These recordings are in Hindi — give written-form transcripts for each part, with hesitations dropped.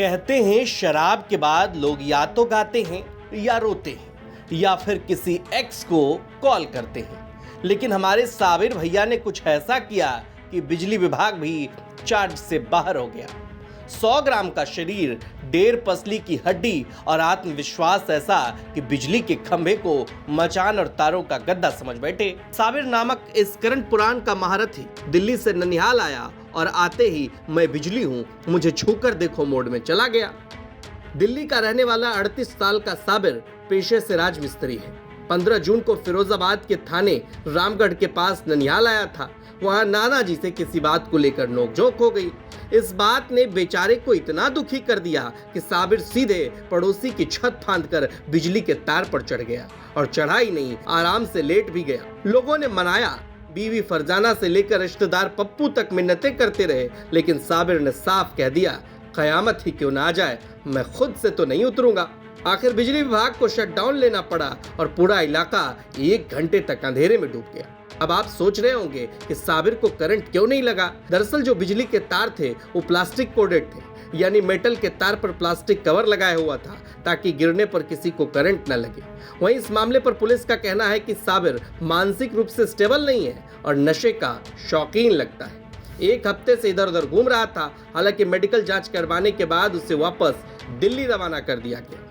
कहते हैं शराब के बाद लोग या तो गाते हैं या रोते हैं या फिर किसी एक्स को कॉल करते हैं, लेकिन हमारे साबिर भैया ने कुछ ऐसा किया कि बिजली विभाग भी चार्ज से बाहर हो गया। 100 ग्राम का शरीर, 1.5 पसली की हड्डी और आत्मविश्वास ऐसा कि बिजली के खंभे को मचान और तारों का गद्दा समझ बैठे। साबिर नामक इस करंट पुराण का महारथी दिल्ली से ननिहाल आया और आते ही मैं बिजली हूं, मुझे छूकर देखो मोड में चला गया। दिल्ली का रहने वाला 38 साल का साबिर पेशे से राजमिस्त्री है। 15 जून को फिरोजाबाद के थाने रामगढ़ के पास ननिहाल आया था। वहां नाना जी से किसी बात को लेकर नोकझोंक हो गई। इस बात ने बेचारे को इतना दुखी कर दिया कि साबिर सीधे पड़ोसी की छत फांदकर बिजली के तार पर चढ़ गया और चढ़ा ही नहीं, आराम से लेट भी गया। लोगों ने मनाया, बीवी फरजाना से लेकर रिश्तेदार पप्पू तक मिन्नतें करते रहे, लेकिन साबिर ने साफ कह दिया, कयामत ही क्यों ना आ जाए, मैं खुद से तो नहीं उतरूंगा। आखिर बिजली विभाग को शटडाउन लेना पड़ा और पूरा इलाका 1 घंटे तक अंधेरे में डूब गया। अब आप सोच रहे होंगे कि साबिर को करंट क्यों नहीं लगा। दरअसल जो बिजली के तार थे वो प्लास्टिक कोडेड थे, यानी मेटल के तार पर प्लास्टिक कवर लगाया हुआ था ताकि गिरने पर किसी को करंट न लगे। वहीं इस मामले पर पुलिस का कहना है कि साबिर मानसिक रूप से स्टेबल नहीं है और नशे का शौकीन लगता है। 1 हफ्ते से इधर उधर घूम रहा था। हालांकि मेडिकल जांच करवाने के बाद उसे वापस दिल्ली रवाना कर दिया गया।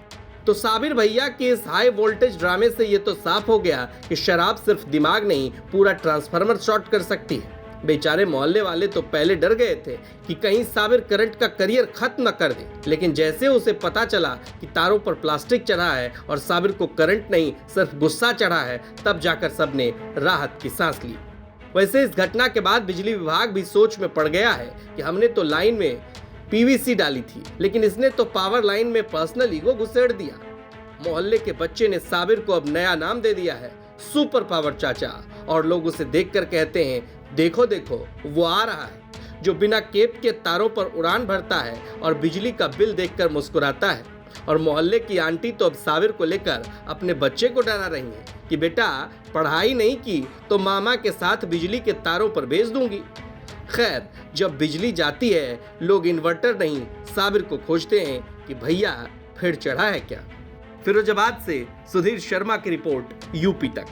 तो साबिर भैया के इस हाई वोल्टेज ड्रामे से ये तो साफ हो गया कि शराब सिर्फ दिमाग नहीं, पूरा ट्रांसफार्मर शॉर्ट कर सकती है। बेचारे मोहल्ले वाले तो पहले डर गए थे कि कहीं साबिर करंट का करियर खत्म न कर दे, लेकिन जैसे उसे पता चला कि तारों पर प्लास्टिक चढ़ा है और साबिर को करंट नहीं सिर्फ गुस्सा चढ़ा है, तब जाकर सबने राहत की सांस ली। वैसे इस घटना के बाद बिजली विभाग भी सोच में पड़ गया है कि हमने तो लाइन में पीवीसी डाली थी, लेकिन इसने तो पावर लाइन में पर्सनल ईगो घुसेड़ दिया। मोहल्ले के बच्चे ने साबिर को अब नया नाम दे दिया है, सुपर पावर चाचा, और लोग उसे देखकर कहते हैं, देखो देखो वो आ रहा है, जो बिना केप के तारों पर उड़ान भरता है और बिजली का बिल देखकर मुस्कुराता है। और मोहल्ले की आंटी तो अब साबिर को लेकर अपने बच्चे को डरा रही हैं कि बेटा पढ़ाई नहीं की तो मामा के साथ बिजली के तारों पर भेज दूंगी। खैर, जब बिजली जाती है लोग इन्वर्टर नहीं साबिर को खोजते हैं कि भैया फिर चढ़ा है क्या। फिरोजाबाद से सुधीर शर्मा की रिपोर्ट, यूपी तक।